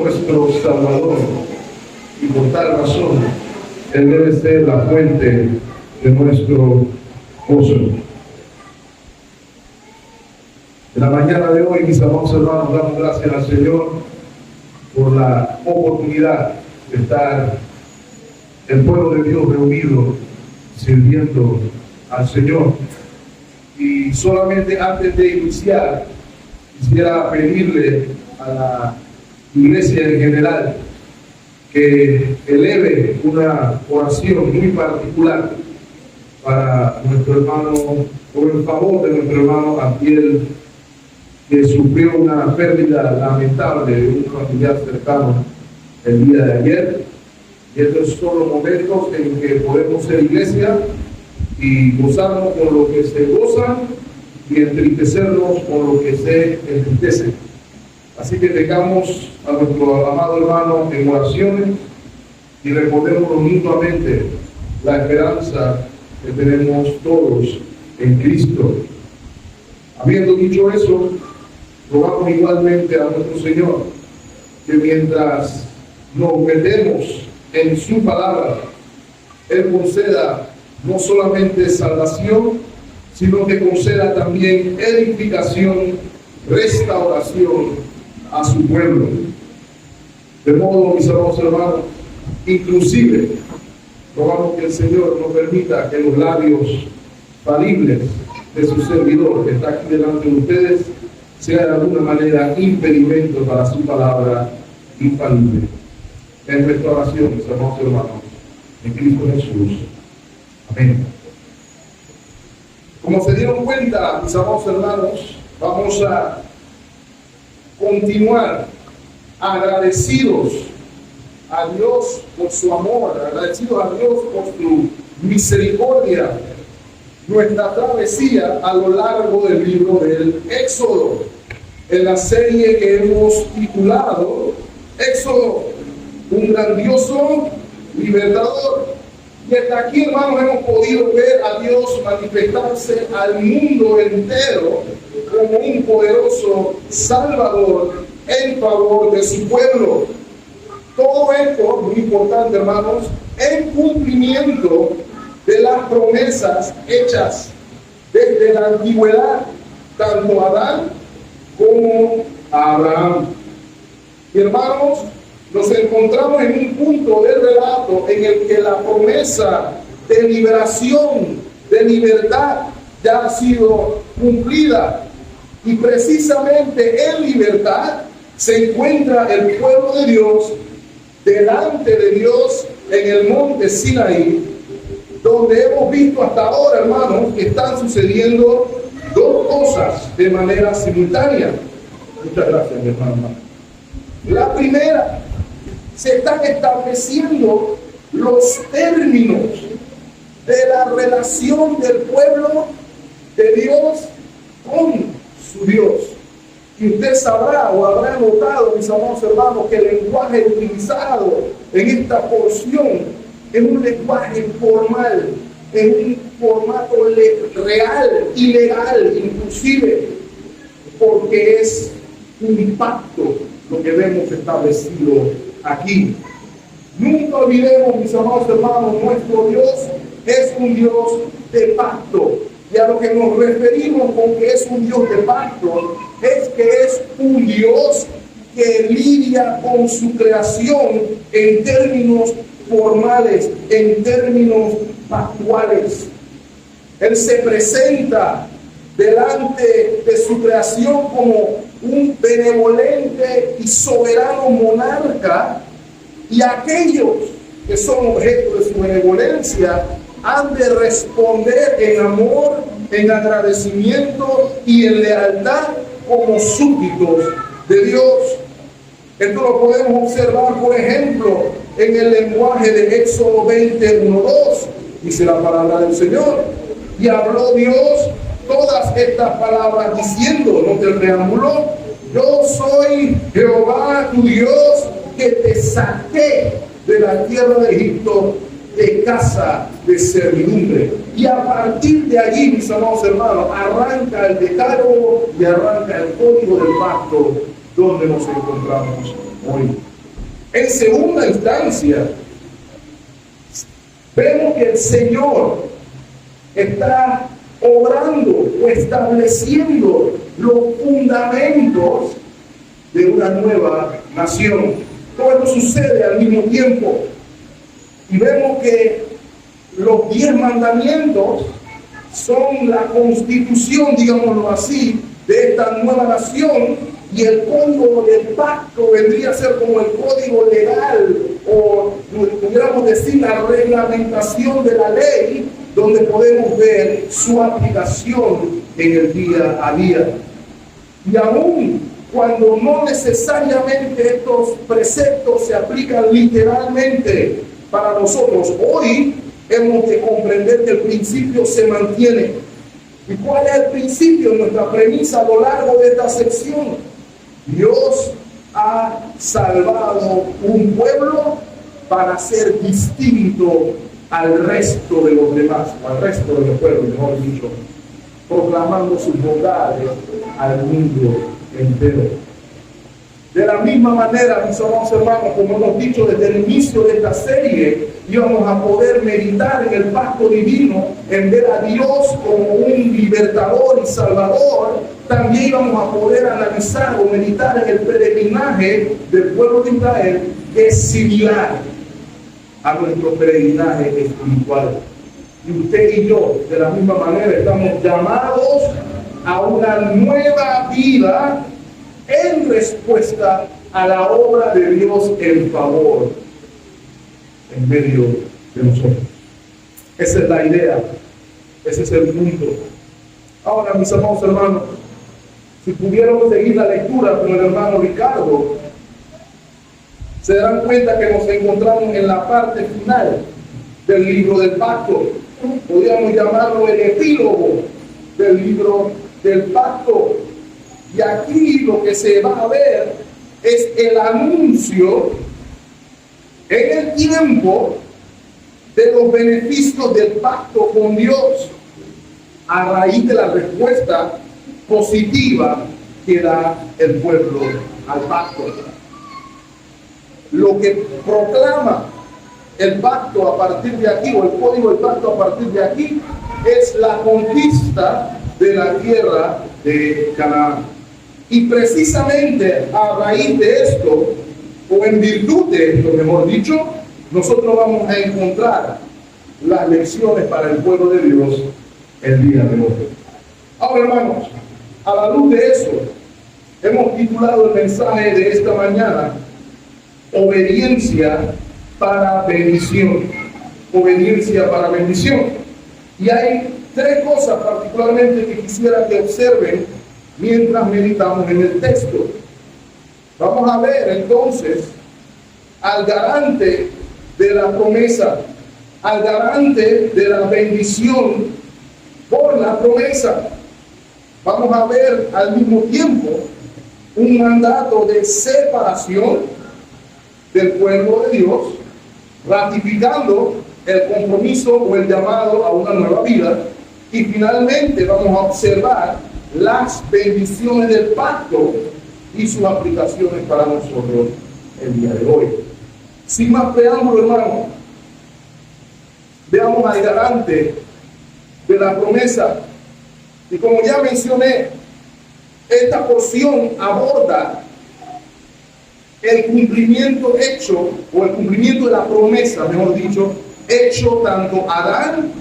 nuestro Salvador, y por tal razón Él debe ser la fuente de nuestro gozo. En la mañana de hoy, mis amados hermanos, damos gracias al Señor por la oportunidad de estar el pueblo de Dios reunido sirviendo al Señor. Y solamente antes de iniciar, quisiera pedirle a la iglesia en general que eleve una oración muy particular para nuestro hermano, por el favor de nuestro hermano Abdiel, que sufrió una pérdida lamentable de un familiar cercano el día de ayer. Y estos son los momentos en que podemos ser iglesia y gozarnos con lo que se goza y entristecernos con lo que se entristece. Así que tengamos a nuestro amado hermano en oraciones y recordemos mutuamente la esperanza que tenemos todos en Cristo. Habiendo dicho eso, rogamos igualmente a nuestro Señor que mientras nos metemos en su palabra, Él conceda no solamente salvación, sino que conceda también edificación, restauración a su pueblo. De modo, mis amados hermanos, inclusive rogamos que el Señor nos permita que los labios falibles de su servidor que está aquí delante de ustedes sea de alguna manera impedimento para su palabra infalible. En nuestra oración, mis amados hermanos, en Cristo Jesús. Amén. Como se dieron cuenta, mis amados hermanos, vamos a continuar agradecidos a Dios por su amor, agradecidos a Dios por su misericordia, nuestra travesía a lo largo del libro del Éxodo, en la serie que hemos titulado Éxodo, un grandioso libertador. Y hasta aquí, hermanos, hemos podido ver a Dios manifestarse al mundo entero como un poderoso Salvador en favor de su pueblo. Todo esto, muy importante, hermanos, en cumplimiento de las promesas hechas desde la antigüedad, tanto a Adán como a Abraham. Y hermanos, nos encontramos en un punto del relato en el que la promesa de liberación, de libertad, ya ha sido cumplida. Y precisamente en libertad se encuentra el pueblo de Dios delante de Dios en el monte Sinaí, donde hemos visto hasta ahora, hermanos, que están sucediendo dos cosas de manera simultánea. Muchas gracias, mi hermano. La primera, se están estableciendo los términos de la relación del pueblo de Dios con su Dios. Y usted sabrá o habrá notado, mis amados hermanos, que el lenguaje utilizado en esta porción es un lenguaje formal, es un formato real y legal inclusive, porque es un pacto lo que vemos establecido aquí. Nunca olvidemos, mis amados hermanos, nuestro Dios es un Dios de pacto. Y a lo que nos referimos con que es un Dios de pacto, es que es un Dios que lidia con su creación en términos formales, en términos pactuales. Él se presenta delante de su creación como un benevolente y soberano monarca, y aquellos que son objeto de su benevolencia han de responder en amor, en agradecimiento y en lealtad como súbditos de Dios. Esto lo podemos observar, por ejemplo, en el lenguaje de Éxodo 20:1-2. Dice la palabra del Señor: y habló Dios todas estas palabras diciendo, no te preámbulo, yo soy Jehová tu Dios que te saqué de la tierra de Egipto, de casa de servidumbre. Y a partir de allí, mis amados hermanos, arranca el decálogo y arranca el código del pacto donde nos encontramos hoy. En segunda instancia, vemos que el Señor está obrando o estableciendo los fundamentos de una nueva nación. Todo esto sucede al mismo tiempo. Y vemos que los 10 mandamientos son la constitución, digámoslo así, de esta nueva nación, y el código del pacto vendría a ser como el código legal, o pudiéramos decir la reglamentación de la ley, donde podemos ver su aplicación en el día a día. Y aún cuando no necesariamente estos preceptos se aplican literalmente para nosotros, hoy hemos de comprender que el principio se mantiene. ¿Y cuál es el principio? Nuestra premisa a lo largo de esta sección: Dios ha salvado un pueblo para ser distinto al resto de los demás, al resto de los pueblos, mejor dicho, proclamando sus bondades al mundo entero. De la misma manera, mis amados hermanos, como hemos dicho desde el inicio de esta serie, íbamos a poder meditar en el pacto divino, en ver a Dios como un libertador y salvador. También íbamos a poder analizar o meditar en el peregrinaje del pueblo de Israel, que es similar a nuestro peregrinaje espiritual. Y usted y yo, de la misma manera, estamos llamados a una nueva vida en respuesta a la obra de Dios en favor en medio de nosotros. Esa es la idea, ese es el punto. Ahora, mis amados hermanos, si pudiéramos seguir la lectura con el hermano Ricardo, se darán cuenta que nos encontramos en la parte final del libro del pacto. Podríamos llamarlo el epílogo del libro del pacto. Y aquí lo que se va a ver es el anuncio en el tiempo de los beneficios del pacto con Dios, a raíz de la respuesta positiva que da el pueblo al pacto. Lo que proclama el pacto a partir de aquí, o el código del pacto a partir de aquí, es la conquista de la tierra de Canaán. Y precisamente a raíz de esto, o en virtud de esto, mejor dicho, nosotros vamos a encontrar las lecciones para el pueblo de Dios el día de hoy. Ahora, hermanos, a la luz de eso, hemos titulado el mensaje de esta mañana: obediencia para bendición. Obediencia para bendición. Y hay 3 cosas particularmente que quisiera que observen mientras meditamos en el texto. Vamos a ver entonces al garante de la promesa, al garante de la bendición por la promesa. Vamos a ver al mismo tiempo un mandato de separación del pueblo de Dios, ratificando el compromiso o el llamado a una nueva vida. Y finalmente vamos a observar las bendiciones del pacto y sus aplicaciones para nosotros el día de hoy. Sin más preámbulo, hermano, veamos al garante de la promesa. Y como ya mencioné, esta porción aborda el cumplimiento hecho, o el cumplimiento de la promesa, mejor dicho, hecho tanto a Adán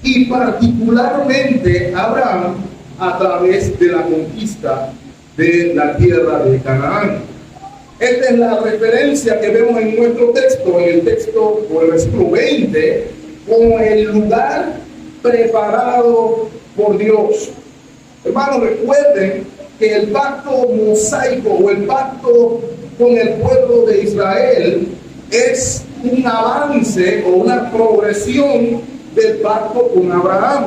y particularmente a Abraham a través de la conquista de la tierra de Canaán. Esta es la referencia que vemos en nuestro texto, en el texto o el versículo 20, como el lugar preparado por Dios. Hermanos, recuerden que el pacto mosaico o el pacto con el pueblo de Israel es un avance o una progresión del pacto con Abraham.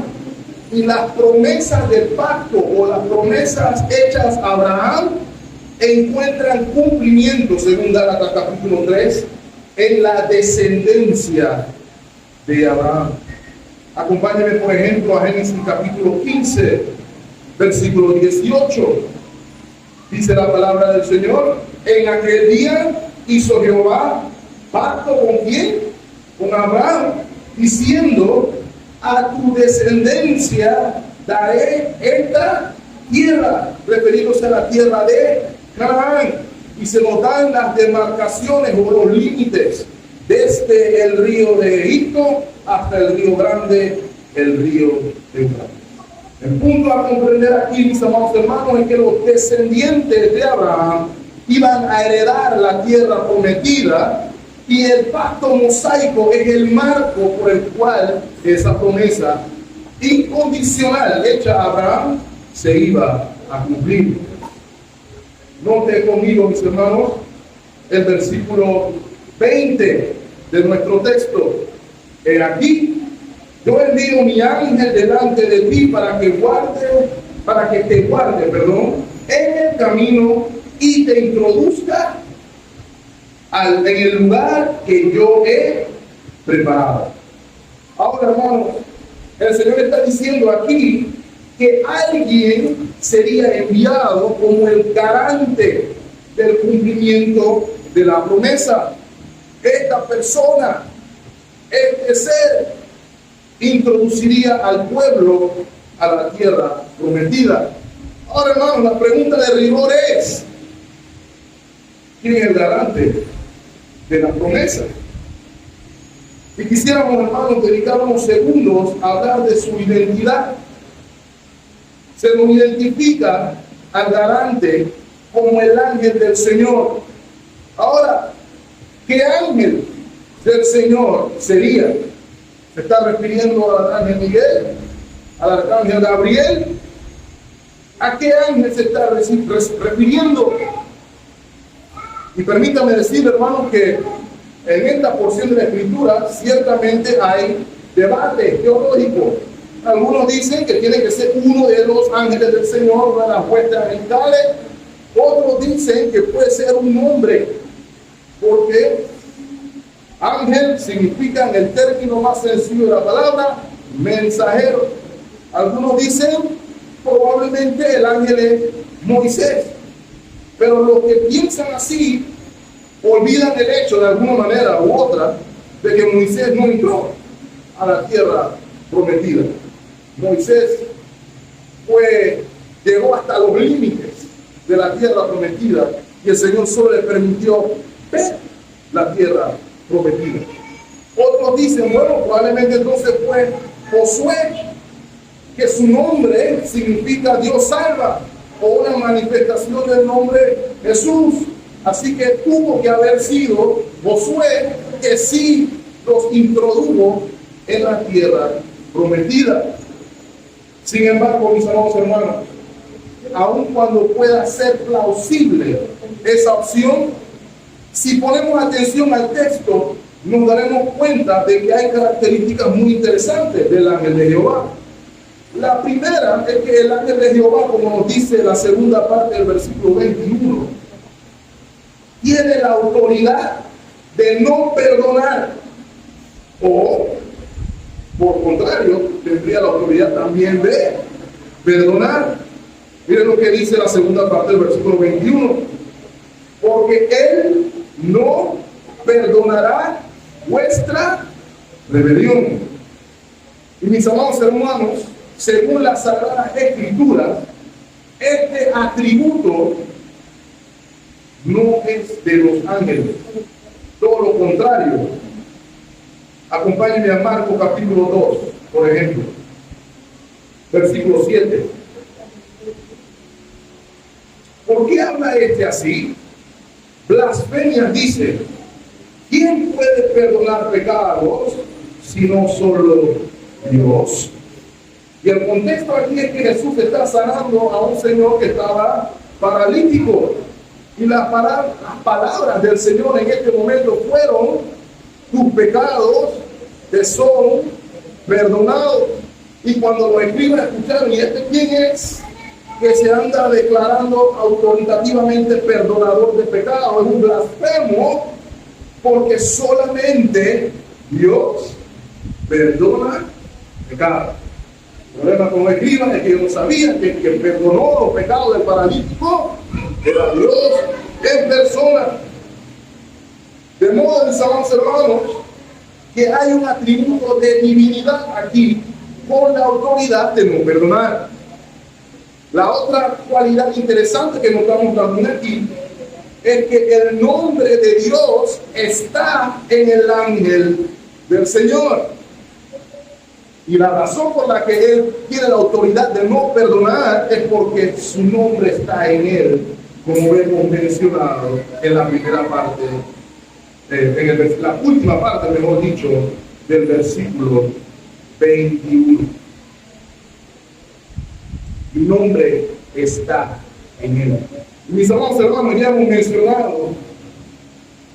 Y las promesas del pacto o las promesas hechas a Abraham encuentran cumplimiento, según Gálatas capítulo 3, en la descendencia de Abraham. Acompáñenme, por ejemplo, a Génesis capítulo 15, versículo 18. Dice la palabra del Señor: en aquel día hizo Jehová pacto con quién? Con Abraham, diciendo: a tu descendencia daré esta tierra, refiriéndose a la tierra de Canaán. Y se nos dan las demarcaciones o los límites desde el río de Egipto hasta el río Grande, el río de Eufrates. El punto a comprender aquí, mis amados hermanos, es que los descendientes de Abraham iban a heredar la tierra prometida, y el pacto mosaico es el marco por el cual esa promesa incondicional hecha a Abraham se iba a cumplir. Note conmigo, mis hermanos, el versículo 20 de nuestro texto. He aquí, yo envío mi ángel delante de ti para que te guarde, en el camino y te introduzca en el lugar que yo he preparado. Ahora, hermanos, el Señor está diciendo aquí que alguien sería enviado como el garante del cumplimiento de la promesa. Esta persona, este ser, introduciría al pueblo a la tierra prometida. Ahora, hermanos, la pregunta de rigor es: ¿quién es el garante de la promesa? Y quisiéramos, hermanos, dedicar unos segundos a hablar de su identidad. Se nos identifica al garante como el ángel del Señor. Ahora, ¿qué ángel del Señor sería? ¿Se está refiriendo al arcángel Miguel? ¿Al arcángel Gabriel? ¿A qué ángel se está refiriendo? Y permítame decir, hermanos, que en esta porción de la Escritura ciertamente hay debate teológico. Algunos dicen que tiene que ser uno de los ángeles del Señor, una de las huestes angelicales. Otros dicen que puede ser un hombre, porque ángel significa, en el término más sencillo de la palabra, mensajero. Algunos dicen probablemente el ángel es Moisés. Pero los que piensan así olvidan el hecho, de alguna manera u otra, de que Moisés no entró a la tierra prometida. Moisés llegó hasta los límites de la tierra prometida, y el Señor solo le permitió ver la tierra prometida. Otros dicen, bueno, probablemente entonces fue Josué, que su nombre significa Dios salva, o una manifestación del nombre Jesús. Así que tuvo que haber sido Josué, que sí los introdujo en la tierra prometida. Sin embargo, mis amados hermanos, aun cuando pueda ser plausible esa opción, si ponemos atención al texto, nos daremos cuenta de que hay características muy interesantes del ángel de Jehová. La primera es que el ángel de Jehová, como nos dice la segunda parte del versículo 21, tiene la autoridad de no perdonar, o por contrario, tendría la autoridad también de perdonar. Miren lo que dice la segunda parte del versículo 21: porque Él no perdonará vuestra rebelión. Y mis amados hermanos, según las Sagradas Escrituras, este atributo no es de los ángeles, todo lo contrario. Acompáñenme a Marcos capítulo 2, por ejemplo, versículo 7. ¿Por qué habla este así? Blasfemias dice: ¿quién puede perdonar pecados sino solo Dios? Y el contexto aquí es que Jesús está sanando a un señor que estaba paralítico. Y las palabras del Señor en este momento fueron: tus pecados te son perdonados. Y cuando los escribas escucharon, ¿y este quién es que se anda declarando autoritativamente perdonador de pecados? Es un blasfemo, porque solamente Dios perdona pecados. El problema con los escribas es que ellos no sabían que el que perdonó los pecados del paralítico era Dios en persona. De modo, mis amados hermanos, que hay un atributo de divinidad aquí con la autoridad de no perdonar. La otra cualidad interesante que notamos también aquí es que el nombre de Dios está en el ángel del Señor. Y la razón por la que Él tiene la autoridad de no perdonar es porque su nombre está en Él, como hemos mencionado en la primera parte, la última parte, mejor dicho, del versículo 21. Mi nombre está en Él. Mis amados hermanos, ya hemos mencionado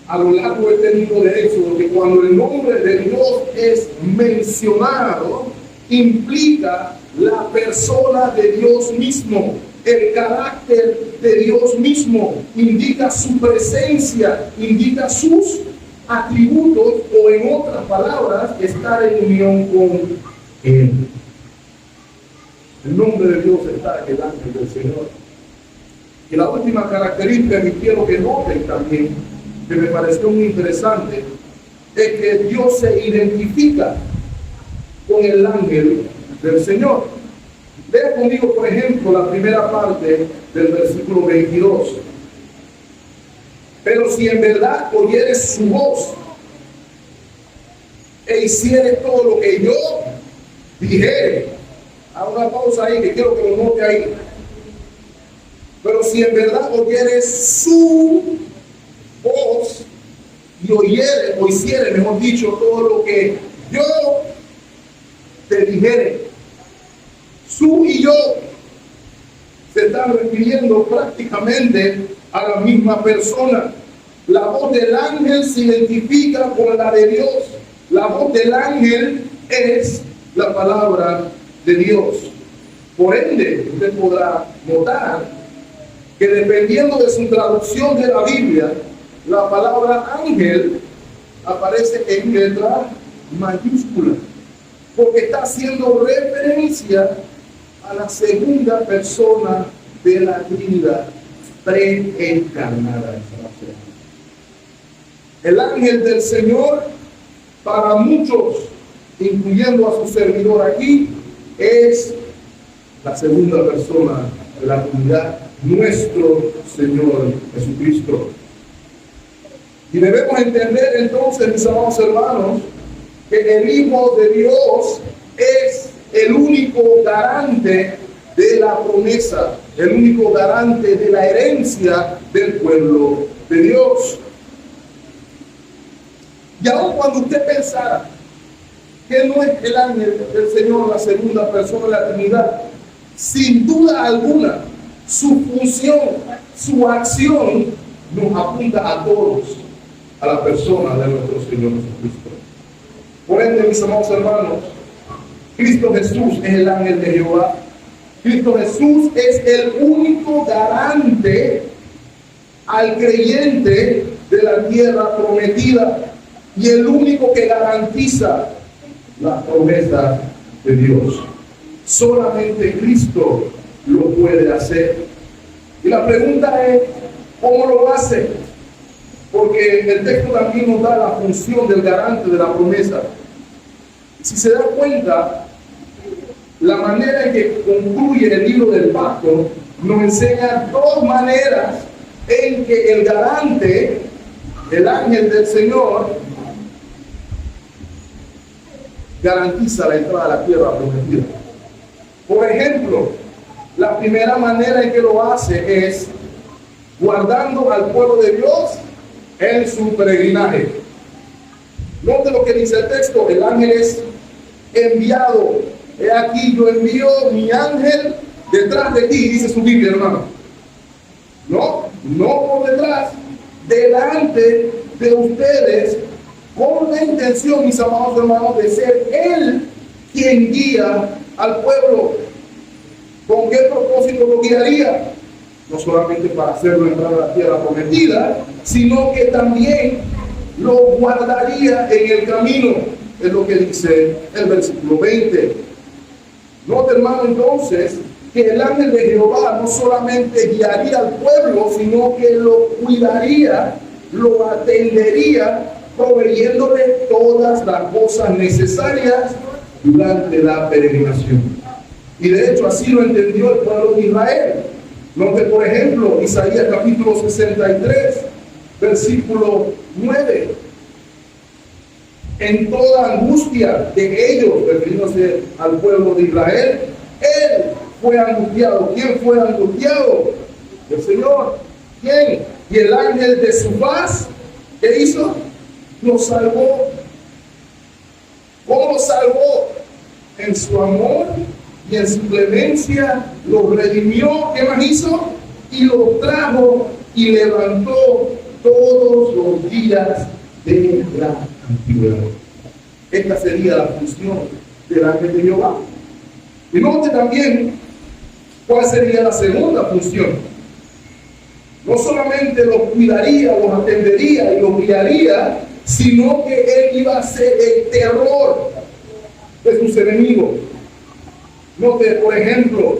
a lo largo de este libro de Éxodo que cuando el nombre de Dios es mencionado, implica la persona de Dios mismo, el carácter de Dios mismo, indica su presencia, indica sus atributos, o en otras palabras, estar en unión con Él. El nombre de Dios está en el ángel del Señor. Y la última característica que quiero que noten también, que me pareció muy interesante, es que Dios se identifica con el ángel del Señor. Vea conmigo, por ejemplo, la primera parte del versículo 22. Pero si en verdad oyeres su voz e hicieres todo lo que yo dijere. Hago una pausa ahí que quiero que lo note ahí. Pero si en verdad oyeres su voz y oyere o hiciere, mejor dicho, todo lo que yo te dijere, su y yo se están refiriendo prácticamente a la misma persona. La voz del ángel se identifica con la de Dios. La voz del ángel es la palabra de Dios. Por ende, usted podrá notar que dependiendo de su traducción de la Biblia, la palabra ángel aparece en letra mayúscula, porque está haciendo referencia a la segunda persona de la Trinidad preencarnada. El ángel del Señor, para muchos, incluyendo a su servidor aquí, es la segunda persona de la Trinidad, nuestro Señor Jesucristo. Y debemos entender entonces, mis amados hermanos, que el Hijo de Dios es el único garante de la promesa, el único garante de la herencia del pueblo de Dios. Y aun cuando usted pensara que no es el ángel del Señor la segunda persona de la Trinidad, sin duda alguna, su función, su acción nos apunta a todos a la persona de nuestro Señor Jesucristo. Por ende, mis amados hermanos, Cristo Jesús es el ángel de Jehová. Cristo Jesús es el único garante al creyente de la tierra prometida y el único que garantiza la promesa de Dios. Solamente Cristo lo puede hacer. Y la pregunta es, ¿cómo lo hace? Porque el texto también nos da la función del garante de la promesa. Si se da cuenta, la manera en que concluye el libro del pacto nos enseña dos maneras en que el garante, el ángel del Señor, garantiza la entrada a la tierra prometida. Por ejemplo, la primera manera en que lo hace es guardando al pueblo de Dios en su peregrinaje. Note lo que dice el texto: el ángel es enviado. He aquí, yo envío mi ángel detrás de ti, dice su Biblia, hermano. No por detrás, delante de ustedes, con la intención, mis amados hermanos, de ser Él quien guía al pueblo. ¿Con qué propósito lo guiaría? No solamente para hacerlo entrar a la tierra prometida, sino que también lo guardaría en el camino. Es lo que dice el versículo 20. Note, hermano, entonces, que el ángel de Jehová no solamente guiaría al pueblo, sino que lo cuidaría lo atendería proveyéndole todas las cosas necesarias durante la peregrinación. Y de hecho así lo entendió el pueblo de Israel. Note por ejemplo Isaías capítulo 63, versículo 9. En toda angustia de ellos, refiriéndose al pueblo de Israel, él fue angustiado. ¿Quién fue angustiado? El Señor. ¿Quién? Y el ángel de su paz, ¿qué hizo? Lo salvó. ¿Cómo lo salvó? En su amor y en su clemencia lo redimió. ¿Qué más hizo? Y lo trajo y levantó todos los días de la antigüedad. Esta sería la función del ángel de Jehová. Y note también cuál sería la segunda función. No solamente los cuidaría, los atendería y los guiaría, sino que él iba a ser el terror de sus enemigos. Note, por ejemplo,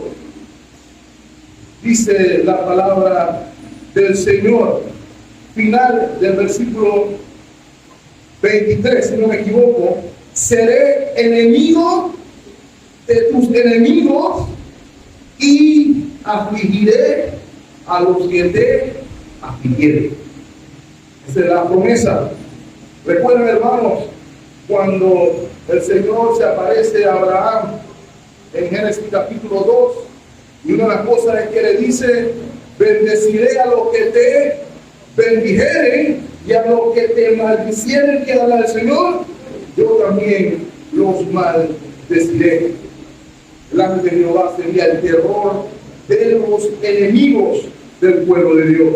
dice la palabra del Señor, final del versículo 23, si no me equivoco: seré enemigo de tus enemigos y afligiré a los que te afligieren. Esa es la promesa. Recuerden, hermanos, cuando el Señor se aparece a Abraham en Génesis capítulo 2, y una de las cosas es que le dice: bendeciré a los que te bendijeren y a los que te maldicieren, que hará el Señor, yo también los maldeciré. El ángel de Jehová sería el terror de los enemigos del pueblo de Dios.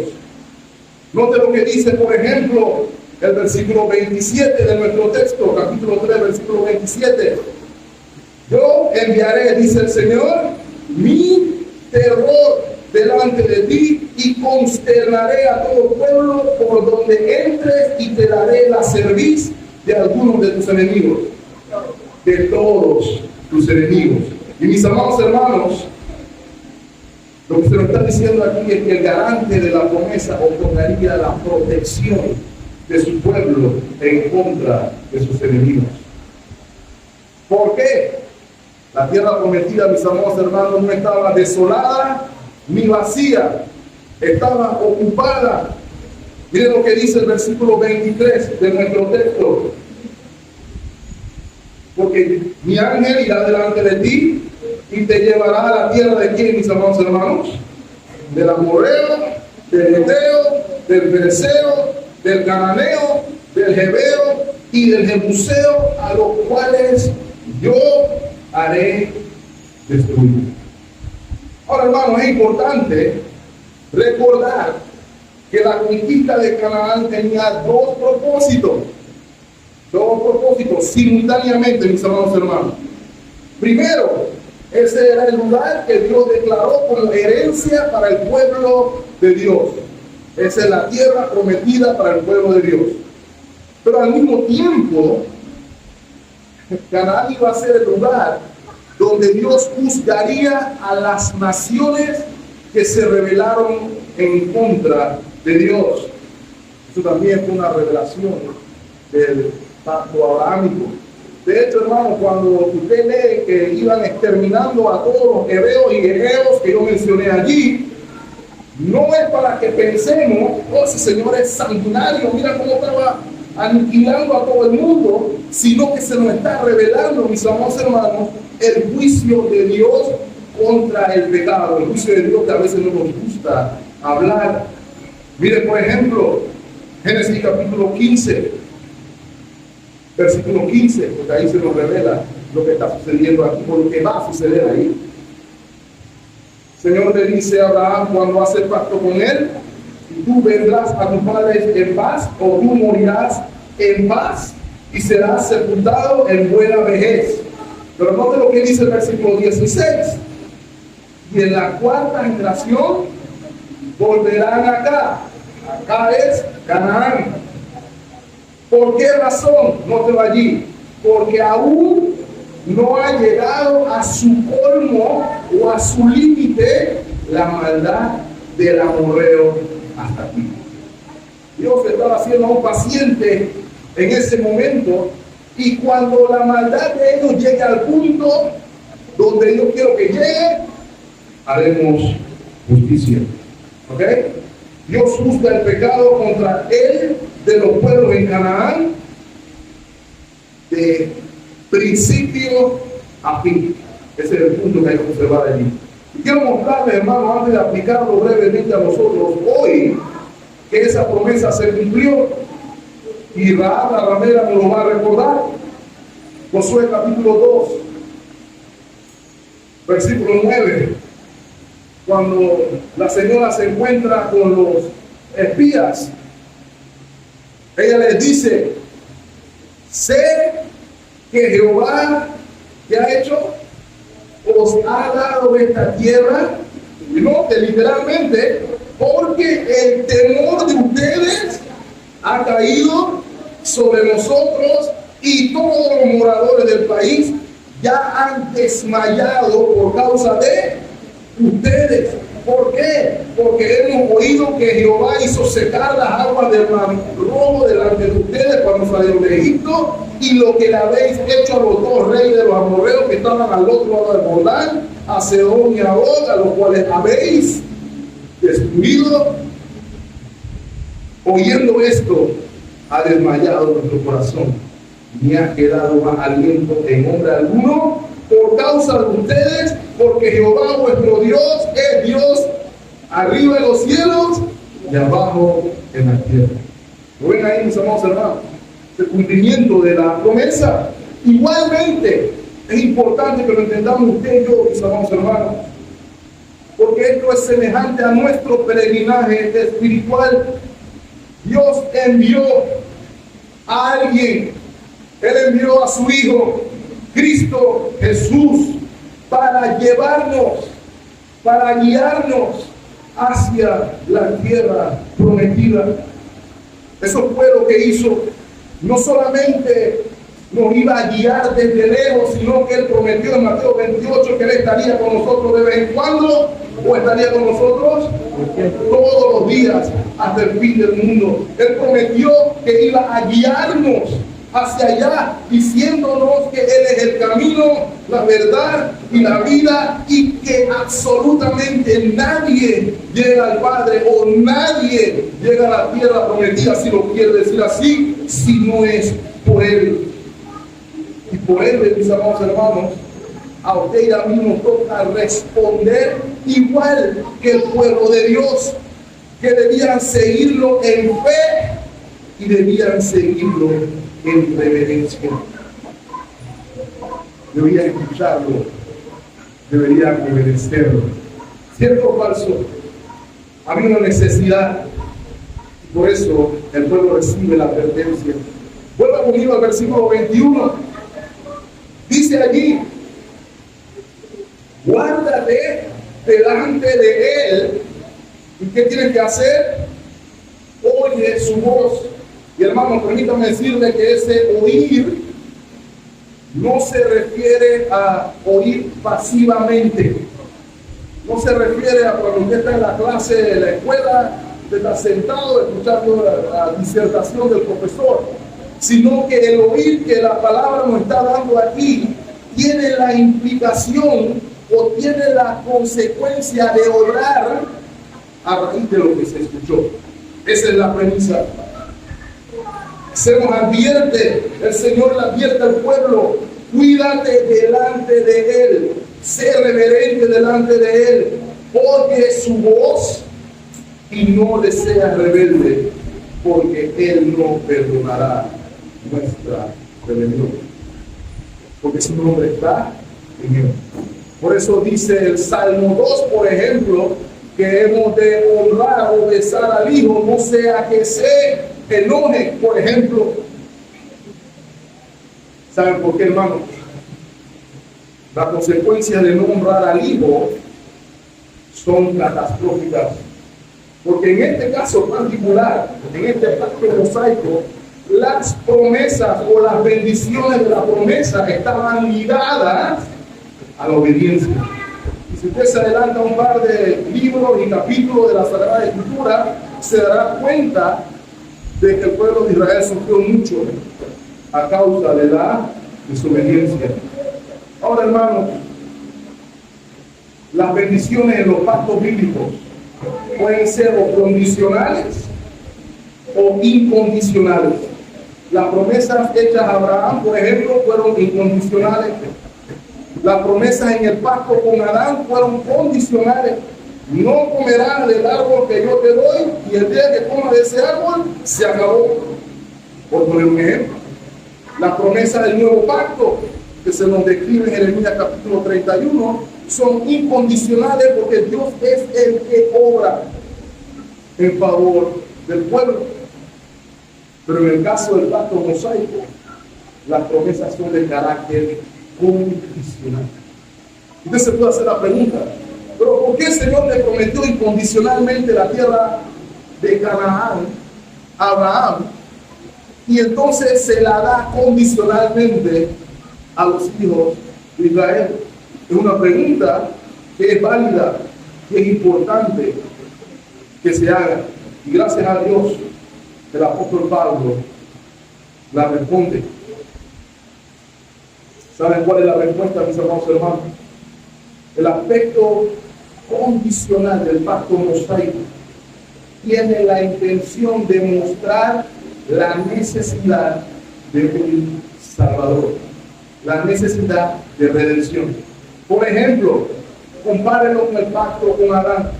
Note lo que dice, por ejemplo, el versículo 27 de nuestro texto, capítulo 3, versículo 27. Yo enviaré, dice el Señor, mi terror delante de ti y consternaré a todo pueblo por donde entres y te daré la cerviz de algunos de tus enemigos, de todos tus enemigos. Y mis amados hermanos, lo que se nos está diciendo aquí es que el garante de la promesa otorgaría la protección de su pueblo en contra de sus enemigos. ¿Por qué? La tierra prometida, mis amados hermanos, no estaba desolada ni vacía, estaba ocupada. Miren lo que dice el versículo 23 de nuestro texto: porque mi ángel irá delante de ti y te llevará a la tierra de quién, mis amados hermanos, del amorreo, del heteo, del fereceo, del cananeo, del jebeo y del jebuseo, a los cuales yo haré destruir. Ahora, hermanos, es importante recordar que la conquista de Canaán tenía dos propósitos simultáneamente, mis amados hermanos. Primero, ese era el lugar que Dios declaró como herencia para el pueblo de Dios. Esa es la tierra prometida para el pueblo de Dios. Pero al mismo tiempo, Canaán iba a ser el lugar donde Dios juzgaría a las naciones que se rebelaron en contra de Dios. Eso también fue una revelación del pacto abrahámico. De hecho, hermano, cuando usted lee que iban exterminando a todos los hebeos y gegeos que yo mencioné allí, no es para que pensemos: oh, ese Señor es sanguinario, mira cómo estaba aniquilando a todo el mundo, sino que se nos está revelando, mis amados hermanos, el juicio de Dios contra el pecado, el juicio de Dios que a veces no nos gusta hablar. Mire, por ejemplo, Génesis capítulo 15, versículo 15, porque ahí se nos revela lo que está sucediendo aquí, por lo que va a suceder ahí. El Señor le dice a Abraham cuando hace pacto con él: y tú vendrás a tus padres en paz, o tú morirás en paz y serás sepultado en buena vejez. Pero note lo que dice el versículo 16: y en la cuarta generación volverán acá. Acá es Canaán. ¿Por qué razón? Nótelo allí: porque aún no ha llegado a su colmo o a su límite la maldad del amorreo hasta aquí. Dios estaba siendo aún paciente en ese momento, y cuando la maldad de ellos llegue al punto donde yo quiero que llegue, haremos justicia. ¿Ok? Dios juzga el pecado contra él de los pueblos en Canaán de principio a fin. Ese es el punto que hay que observar allí. Y quiero mostrarles, hermano, antes de aplicarlo brevemente a nosotros hoy, que esa promesa se cumplió, y Rahab la ramera nos lo va a recordar. Josué capítulo 2, versículo 9, cuando la señora se encuentra con los espías, ella les dice: sé que Jehová, ¿qué ha hecho? Os ha dado esta tierra, y no, que literalmente, porque el temor de ustedes ha caído sobre nosotros, y todos los moradores del país ya han desmayado por causa de ustedes. ¿Por qué? Porque hemos oído que Jehová hizo secar las aguas del mar rojo delante de ustedes cuando salieron de Egipto, y lo que le habéis hecho a los dos reyes de los amorreos que estaban al otro lado del Jordán, a Sehón y a Og, a los cuales habéis destruido. Oyendo esto, ha desmayado nuestro corazón, ni ha quedado más aliento en hombre alguno por causa de ustedes, porque Jehová vuestro Dios es Dios arriba en los cielos y abajo en la tierra. ¿Lo ven ahí, mis amados hermanos? El cumplimiento de la promesa. Igualmente es importante que lo entendamos usted y yo, mis amados hermanos, porque esto es semejante a nuestro peregrinaje espiritual. Dios envió a alguien. Él envió a su Hijo, Cristo Jesús, para llevarnos, para guiarnos hacia la tierra prometida. Eso fue lo que hizo. No solamente nos iba a guiar desde lejos, sino que Él prometió en Mateo 28 que Él estaría con nosotros de vez en cuando, o estaría con nosotros todos los días hasta el fin del mundo. Él prometió que iba a guiarnos hacia allá, diciéndonos que Él es el camino, la verdad y la vida, y que absolutamente nadie llega al Padre, o nadie llega a la tierra prometida, si lo quiere decir así, si no es por Él. Y por Él, mis amados hermanos, a usted y a mí nos toca responder igual que el pueblo de Dios, que debían seguirlo en fe y debían seguirlo en reverencia. Deberían escucharlo, deberían obedecerlo. ¿Cierto o falso? Había una necesidad, y por eso el pueblo recibe la advertencia. Vuelva conmigo al versículo 21. Dice allí: guárdate delante de Él. ¿Y qué tienes que hacer? Oye su voz. Y hermano, permítame decirle que ese oír no se refiere a oír pasivamente. No se refiere a cuando usted está en la clase de la escuela, usted está sentado escuchando la disertación del profesor, sino que el oír que la palabra nos está dando aquí tiene la implicación o tiene la consecuencia de orar a raíz de lo que se escuchó. Esa es la premisa. Se nos advierte, el Señor le advierte al pueblo: cuídate delante de Él, sé reverente delante de Él, oye su voz y no le seas rebelde, porque Él no perdonará nuestra rebelión, porque su nombre está en Él. Por eso dice el Salmo 2, por ejemplo, que hemos de honrar o besar al Hijo, no sea que se enoje, por ejemplo. ¿Saben por qué, hermano? Las consecuencias de no honrar al Hijo son catastróficas. Porque en este caso particular, en este pacto mosaico, las promesas o las bendiciones de la promesa estaban ligadas a la obediencia. Y si usted se adelanta un par de libros y capítulos de la Sagrada Escritura, se dará cuenta de que el pueblo de Israel sufrió mucho a causa de la desobediencia. Ahora, hermanos, las bendiciones en los pactos bíblicos pueden ser o condicionales o incondicionales. Las promesas hechas a Abraham, por ejemplo, fueron incondicionales. Las promesas en el pacto con Adán fueron condicionales. No comerás del árbol que yo te doy, y el día que comas de ese árbol, se acabó. Por poner un ejemplo. La promesa del nuevo pacto, que se nos describe en Jeremías capítulo 31, son incondicionales porque Dios es el que obra en favor del pueblo. Pero en el caso del pacto mosaico, las promesas son de carácter condicional. Usted se puede hacer la pregunta, pero ¿por qué el Señor le prometió incondicionalmente la tierra de Canaán a Abraham y entonces se la da condicionalmente a los hijos de Israel? Es una pregunta que es válida, que es importante que se haga. Y gracias a Dios, el apóstol Pablo la responde. ¿Saben cuál es la respuesta, mis hermanos y hermanos? El aspecto condicional del pacto mosaico tiene la intención de mostrar la necesidad de un Salvador, la necesidad de redención. Por ejemplo, compárenlo con el pacto con Adán.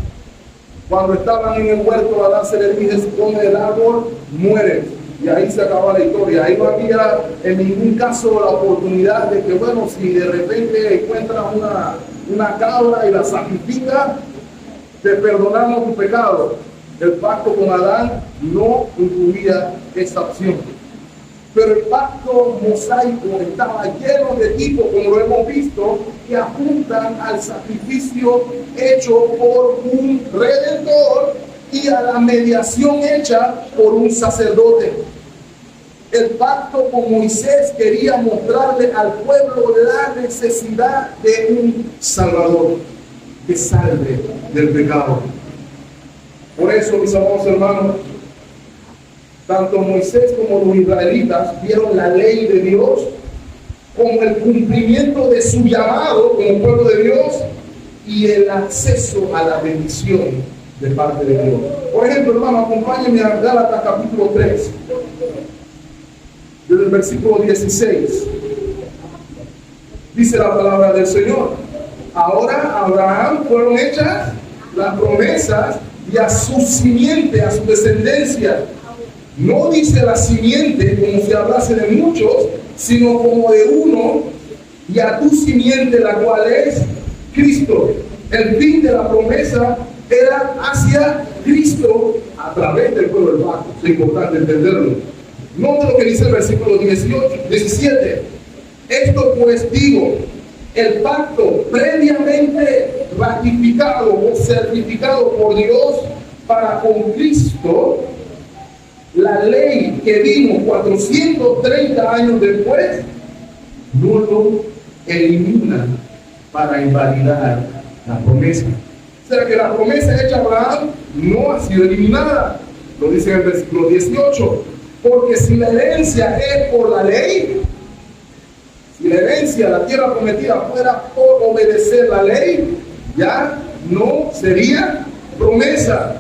Cuando estaban en el huerto, Adán se le dice: si come del árbol, muere. Y ahí se acabó la historia. Ahí no había en ningún caso la oportunidad de que, bueno, si de repente encuentras una cabra y la sacrificas, te perdonamos tu pecado. El pacto con Adán no incluía esa opción. Pero el pacto mosaico estaba lleno de tipos, como lo hemos visto, que apuntan al sacrificio hecho por un redentor y a la mediación hecha por un sacerdote. El pacto con Moisés quería mostrarle al pueblo la necesidad de un Salvador que salve del pecado. Por eso, mis amados hermanos, tanto Moisés como los israelitas vieron la ley de Dios como el cumplimiento de su llamado como pueblo de Dios y el acceso a la bendición de parte de Dios. Por ejemplo, hermano, acompáñenme a Gálatas capítulo 3, desde el versículo 16. Dice la palabra del Señor: ahora a Abraham fueron hechas las promesas y a su simiente, a su descendencia. No dice la simiente como si hablase de muchos, sino como de uno, y a tu simiente, la cual es Cristo. El fin de la promesa era hacia Cristo a través del pueblo del pacto. Es importante entenderlo. Note lo que dice el versículo 17. Esto pues digo, el pacto previamente ratificado o certificado por Dios para con Cristo, la ley que vimos 430 años después, no lo elimina para invalidar la promesa. O sea que la promesa hecha a Abraham no ha sido eliminada. Lo dice en el versículo 18. Porque si la herencia es por la ley, si la herencia, la tierra prometida, fuera por obedecer la ley, ya no sería promesa.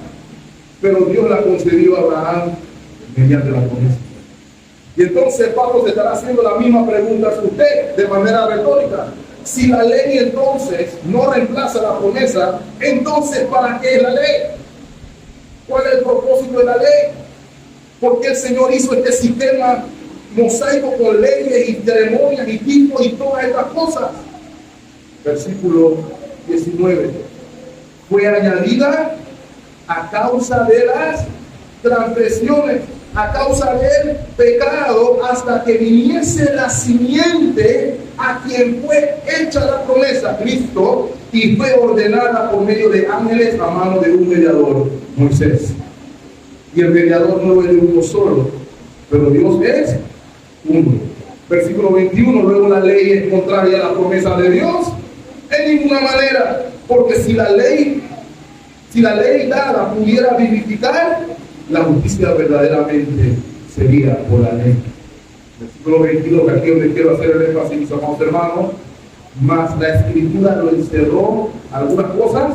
Pero Dios la concedió a Abraham mediante la promesa. Y entonces Pablo se estará haciendo la misma pregunta a usted de manera retórica. Si la ley entonces no reemplaza la promesa, entonces ¿para qué es la ley? ¿Cuál es el propósito de la ley? ¿Por qué el Señor hizo este sistema mosaico con leyes y ceremonias y tipos y todas estas cosas? Versículo 19. Fue añadida a causa de las transgresiones, a causa del pecado, hasta que viniese la simiente a quien fue hecha la promesa, Cristo, y fue ordenada por medio de ángeles a mano de un mediador, Moisés. Y el mediador no es de uno solo, pero Dios es uno. Versículo 21, luego la ley es contraria a la promesa de Dios. En ninguna manera, porque si la ley dada pudiera vivificar, la justicia verdaderamente sería por la ley. Versículo 22, aquí donde quiero hacer el énfasis, mis amados hermanos, mas la Escritura lo encerró algunas cosas,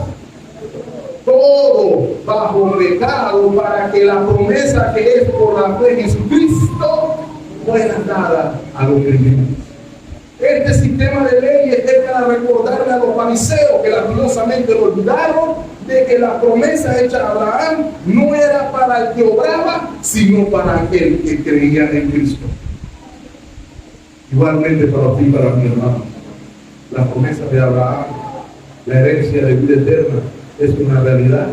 todo bajo pecado, para que la promesa que es por la fe en Jesucristo fuera dada a los creyentes. Este sistema de leyes es para recordarle a los fariseos que lastimosamente lo olvidaron de que la promesa hecha a Abraham no era para el que obraba, sino para aquel que creía en Cristo. Igualmente para ti y para mi hermano, la promesa de Abraham, la herencia de vida eterna, es una realidad.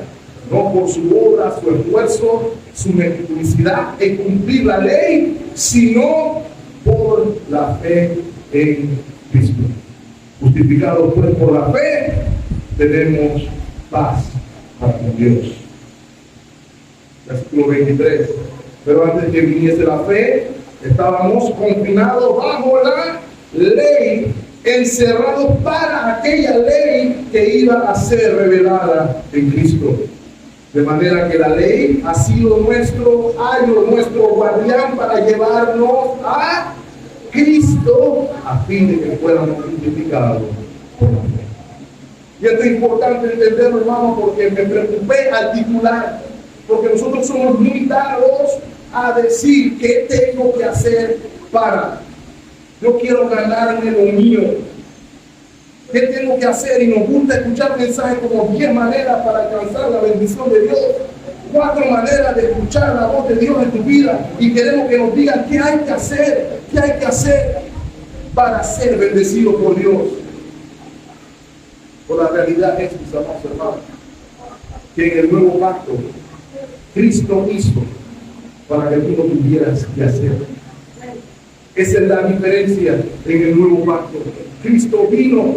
No por su obra, su esfuerzo, su meticulosidad en cumplir la ley, sino por la fe en Cristo. Justificados pues por la fe, tenemos paz para con Dios. Versículo 23. Pero antes que viniese la fe, estábamos confinados bajo la ley, encerrados para aquella ley que iba a ser revelada en Cristo. De manera que la ley ha sido nuestro ayo, nuestro guardián para llevarnos a Cristo a fin de que fuéramos justificados por la fe. Y esto es importante entenderlo, hermano, porque me preocupé al titular, porque nosotros somos muy dados a decir qué tengo que hacer para. Yo quiero ganarme lo mío. ¿Qué tengo que hacer? Y nos gusta escuchar mensajes como 10 maneras para alcanzar la bendición de Dios, 4 maneras de escuchar la voz de Dios en tu vida, y queremos que nos digan qué hay que hacer, qué hay que hacer para ser bendecido por Dios. Por la realidad es, mis amados hermanos, que en el nuevo pacto Cristo hizo para que tú no tuvieras que hacer. Esa es la diferencia en el nuevo pacto. Cristo vino,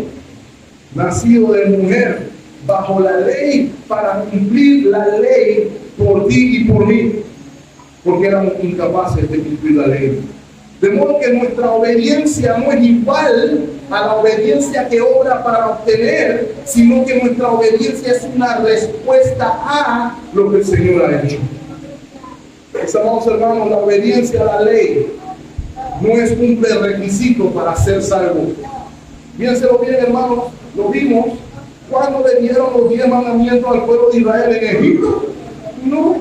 nacido de mujer, bajo la ley, para cumplir la ley por ti y por mí, porque éramos incapaces de cumplir la ley. De modo que nuestra obediencia no es igual a la obediencia que obra para obtener, sino que nuestra obediencia es una respuesta a lo que el Señor ha hecho. Mis amados hermanos, la obediencia a la ley no es un prerequisito para ser salvo. Piénselo bien, hermanos, lo vimos cuando le dieron los 10 mandamientos al pueblo de Israel en Egipto. No,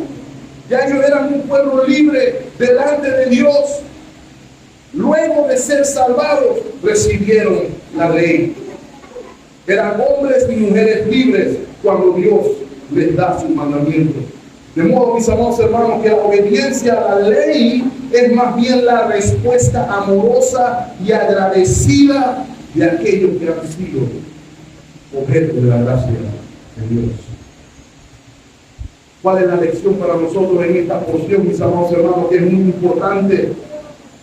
ya ellos eran un pueblo libre delante de Dios. Luego de ser salvados, recibieron la ley. Eran hombres y mujeres libres cuando Dios les da sus mandamientos. De modo, mis amados hermanos, que la obediencia a la ley es más bien la respuesta amorosa y agradecida de aquellos que han sido objeto de la gracia de Dios. ¿Cuál es la lección para nosotros en esta porción, mis amados hermanos, que es muy importante?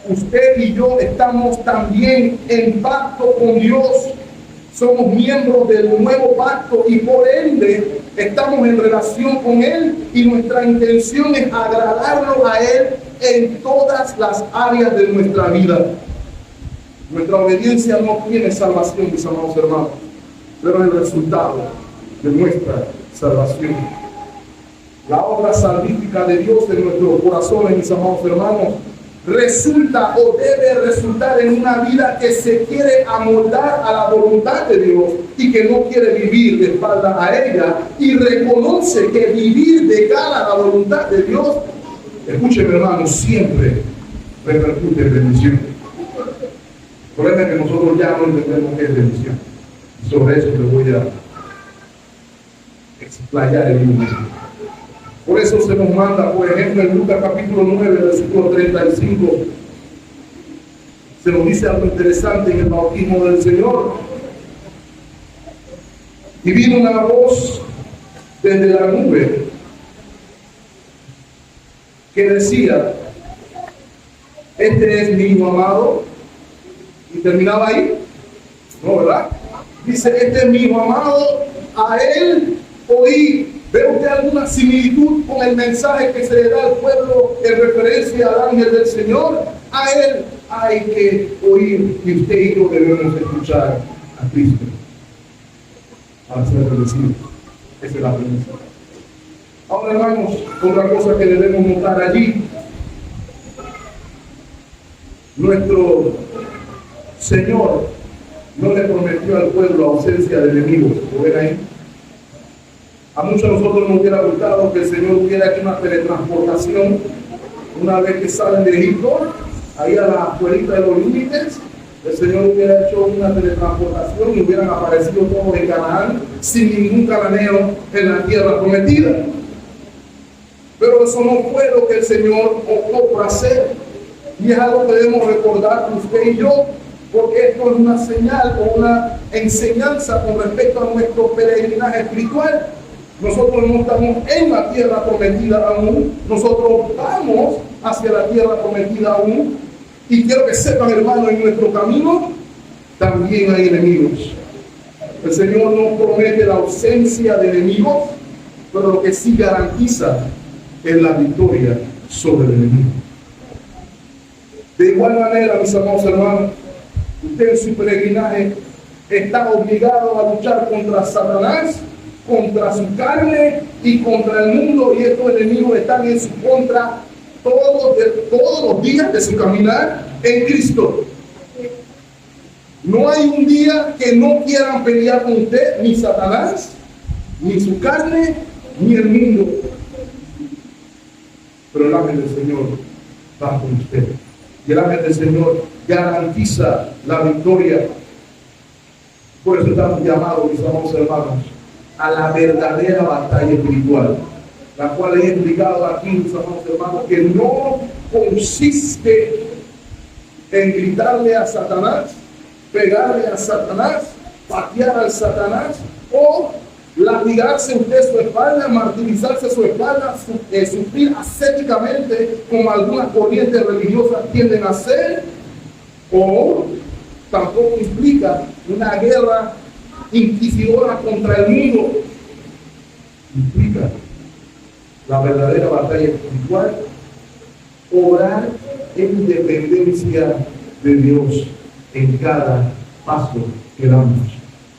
Usted y yo estamos también en pacto con Dios. Somos miembros del nuevo pacto y por ende estamos en relación con Él, y nuestra intención es agradarlo a Él en todas las áreas de nuestra vida. Nuestra obediencia no tiene salvación, mis amados hermanos, pero es el resultado de nuestra salvación. La obra salvífica de Dios en nuestros corazones, mis amados hermanos, resulta o debe resultar en una vida que se quiere amoldar a la voluntad de Dios y que no quiere vivir de espalda a ella, y reconoce que vivir de cara a la voluntad de Dios, escúcheme hermano, siempre repercute en bendición. El problema es que nosotros ya no entendemos qué es bendición. Sobre eso le voy a explayar el libro. Por eso se nos manda, por ejemplo, en Lucas capítulo 9, versículo 35, se nos dice algo interesante en el bautismo del Señor. Y vino una voz desde la nube que decía: este es mi hijo amado. Y terminaba ahí, ¿no, verdad? Dice: este es mi hijo amado, a él oí. ¿Ve usted alguna similitud con el mensaje que se le da al pueblo en referencia al ángel del Señor? A él hay que oír, y usted y yo debemos escuchar a Cristo para ser bendecidos. Esa es la premisa. Ahora, hermanos, otra cosa que debemos notar allí, nuestro Señor no le prometió al pueblo ausencia de enemigos. ¿Lo ven ahí? A muchos de nosotros nos hubiera gustado que el Señor hubiera hecho una teletransportación una vez que salen de Egipto, ahí a la afuerita de los límites. El Señor hubiera hecho una teletransportación y hubieran aparecido todos en Canaán sin ningún cananeo en la tierra prometida. Pero eso no fue lo que el Señor optó por hacer. Y es algo que debemos recordar usted y yo, porque esto es una señal o una enseñanza con respecto a nuestro peregrinaje espiritual. Nosotros no estamos en la tierra prometida aún, nosotros vamos hacia la tierra prometida aún. Y quiero que sepan, hermanos, en nuestro camino también hay enemigos. El Señor no promete la ausencia de enemigos, pero lo que sí garantiza es la victoria sobre el enemigo. De igual manera, mis amados hermanos, usted en su peregrinaje está obligado a luchar contra Satanás, contra su carne y contra el mundo, y estos enemigos están en su contra todos los días de su caminar en Cristo. No hay un día que no quieran pelear con usted, ni Satanás, ni su carne, ni el mundo. Pero el ángel del Señor va con usted. Y el ángel del Señor garantiza la victoria. Por eso estamos llamados, mis amados hermanos, a la verdadera batalla espiritual, la cual he explicado aquí, mis amados hermanos, que no consiste en gritarle a Satanás, pegarle a Satanás, patear al Satanás o latigarse usted su espalda, martirizarse su espalda, sufrir ascéticamente como algunas corrientes religiosas tienden a hacer, o tampoco implica una guerra inquisidora contra el mundo. Implica la verdadera batalla espiritual, orar en dependencia de Dios en cada paso que damos.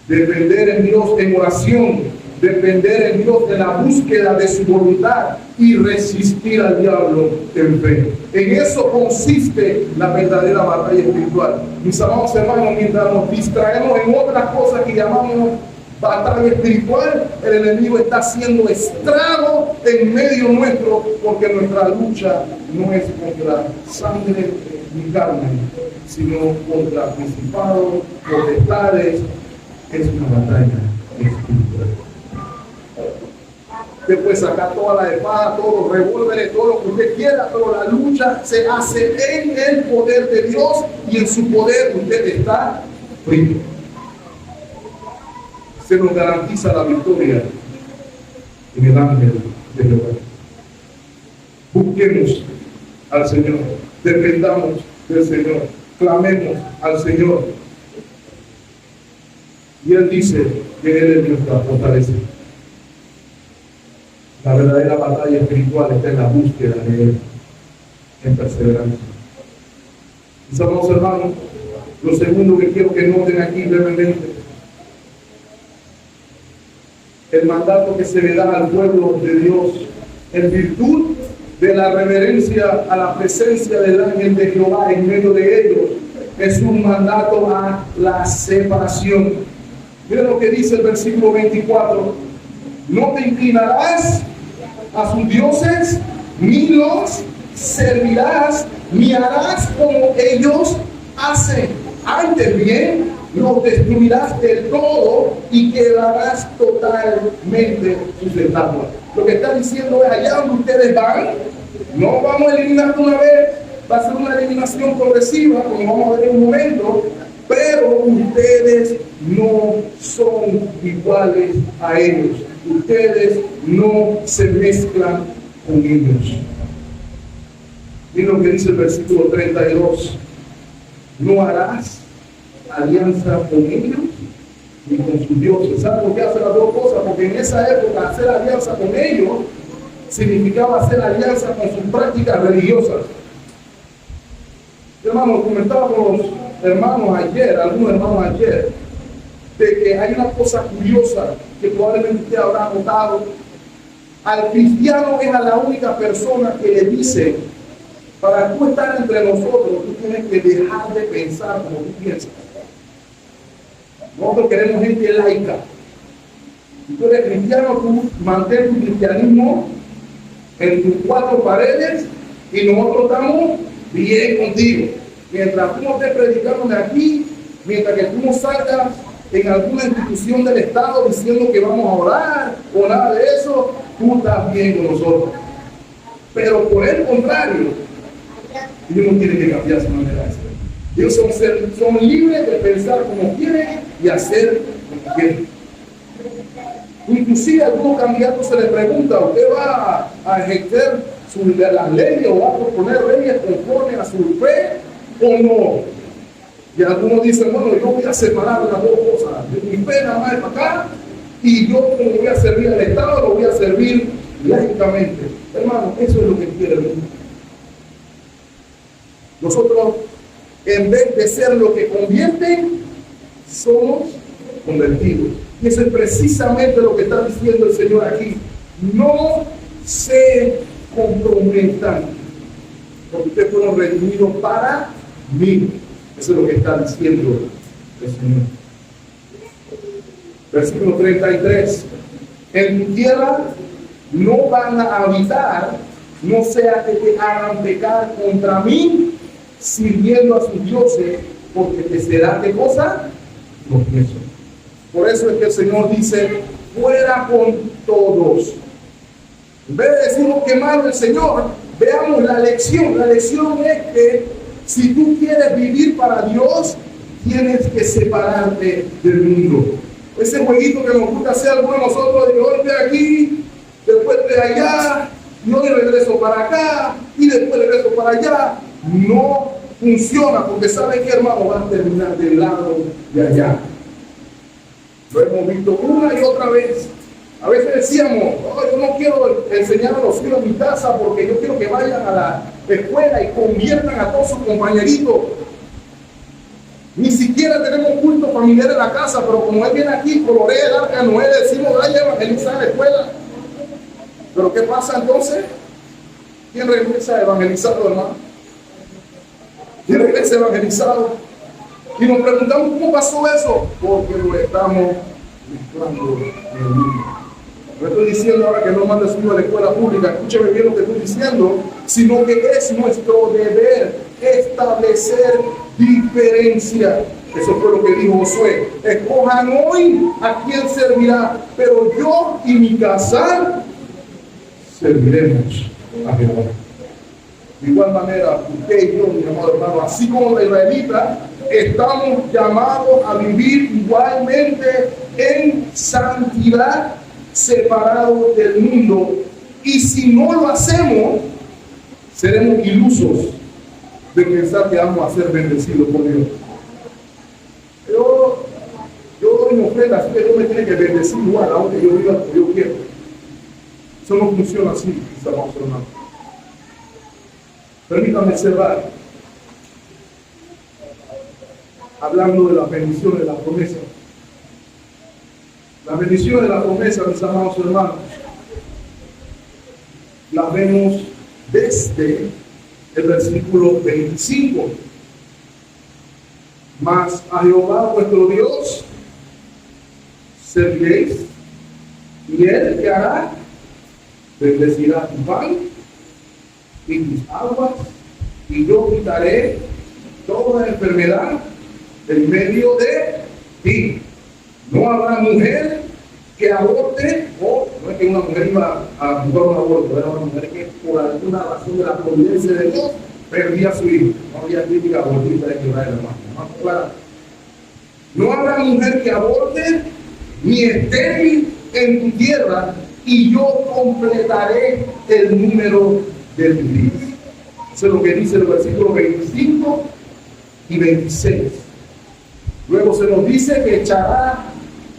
Depender en Dios en oración, depender en Dios en la búsqueda de su voluntad y resistir al diablo en fe. En eso consiste la verdadera batalla espiritual. Mis amados hermanos, mientras nos distraemos en otras cosas que llamamos batalla espiritual, el enemigo está haciendo estrago en medio nuestro, porque nuestra lucha no es contra sangre ni carne, sino contra principados, potestades. Es una batalla espiritual. Usted puede sacar toda la espada, todos los revólveres, todo lo que usted quiera, pero la lucha se hace en el poder de Dios, y en su poder usted está frío. Se nos garantiza la victoria en el ángel de Jehová. Busquemos al Señor, dependamos del Señor, clamemos al Señor. Y Él dice que Él es nuestra fortaleza. La verdadera batalla espiritual está en la búsqueda de Él, en perseverancia. Mis amados hermanos, lo segundo que quiero que noten aquí brevemente, el mandato que se le da al pueblo de Dios en virtud de la reverencia a la presencia del ángel de Jehová en medio de ellos, es un mandato a la separación. Miren lo que dice el versículo 24: no te inclinarás a sus dioses, ni los servirás, ni harás como ellos hacen. Antes bien, los destruirás del todo y quedarás totalmente sus estatuas. Lo que está diciendo es: allá donde ustedes van, no vamos a eliminar de una vez, va a ser una eliminación progresiva, como vamos a ver en un momento, pero ustedes no son iguales a ellos. Ustedes no se mezclan con ellos. Miren lo que dice el versículo 32. No harás alianza con ellos ni con sus dioses. ¿Saben por qué hace las dos cosas? Porque en esa época hacer alianza con ellos significaba hacer alianza con sus prácticas religiosas. Hermanos, comentaba con los hermanos ayer, algunos hermanos ayer, de que hay una cosa curiosa que probablemente usted habrá notado, Al cristiano es a la única persona que le dice, para tú estar entre nosotros, tú tienes que dejar de pensar como tú piensas. Nosotros queremos gente laica. Si tú eres cristiano, tú mantén tu cristianismo en tus cuatro paredes y nosotros estamos bien contigo. Mientras tú no estés predicando de aquí, mientras que tú no salgas en alguna institución del Estado diciendo que vamos a orar o nada de eso, tú estás bien con nosotros. Pero por el contrario, ellos no tienen que cambiar su manera de ser. Ellos son libres de pensar como quieren y hacer como quieren. Inclusive a algunos candidatos se les pregunta, ¿usted va a ejercer las leyes o va a proponer leyes conforme a su fe o no? Y algunos dicen, bueno, yo voy a separar las dos cosas. Mi fe nada más es para acá y yo como voy a servir al Estado, lo voy a servir laicamente. Hermano, eso es lo que quiere el mundo. Nosotros, en vez de ser lo que convierten, somos convertidos. Y eso es precisamente lo que está diciendo el Señor aquí. No se comprometan, porque ustedes fueron redimidos para mí. Eso es lo que está diciendo el Señor. Versículo 33. En tu tierra no van a habitar, no sea que te hagan pecar contra mí, sirviendo a sus dioses, porque te será ¿qué cosa? Tropiezo. Por eso es que el Señor dice, fuera con todos. En vez de decirnos que malo el Señor, veamos la lección. La lección es que si tú quieres vivir para Dios, tienes que separarte del mundo. Ese jueguito que nos gusta hacer algunos de nosotros, de hoy de aquí, después de allá, y hoy regreso para acá, y después regreso para allá, no funciona, porque ¿sabe qué, hermano? Va a terminar del lado de allá. Lo hemos visto una y otra vez. A veces decíamos, oh, yo no quiero enseñar a los hijos en mi casa porque yo quiero que vayan a la escuela y conviertan a todos sus compañeritos. Ni siquiera tenemos culto familiar en la casa, pero como él viene aquí, colorea el arca de Noé, decimos, vaya a evangelizar a la escuela. Pero ¿qué pasa entonces? ¿Quién regresa evangelizado, hermano? ¿Quién regresa evangelizado? Y nos preguntamos, ¿cómo pasó eso? Porque lo estamos mezclando en el mundo. No estoy diciendo ahora que no mande su hijo a la escuela pública, escúcheme bien lo que estoy diciendo, sino que es nuestro deber establecer diferencia. Eso fue lo que dijo Josué. Escojan hoy a quién servirá, pero yo y mi casa serviremos a Jehová. De igual manera, usted y yo, mi amado hermano, así como los israelitas, estamos llamados a vivir igualmente en santidad, separados del mundo. Y si no lo hacemos, seremos ilusos de pensar que vamos a ser bendecidos por Dios. Yo doy mi ofrenda, así que Dios me tiene que bendecir igual, aunque yo diga lo que yo quiero. Eso no funciona así, estamos hermanos. Permítame cerrar hablando de las bendiciones de la promesa. Las bendiciones de la promesa, mis amados hermanos, las vemos desde el versículo 25. Mas a Jehová vuestro Dios serviréis, y Él que hará, bendecirá tu pan y tus aguas, y yo quitaré toda enfermedad en medio de ti. No habrá mujer que aborte, o no es que una mujer iba a buscar un aborto, era una mujer que por alguna razón de la providencia de Dios perdía a su hijo. No había crítica abortista de Israel, hermano. No habrá mujer que aborte ni estéril en tu tierra, y yo completaré el número de tus días. Eso es lo que dice el versículo 25 y 26. Luego se nos dice que echará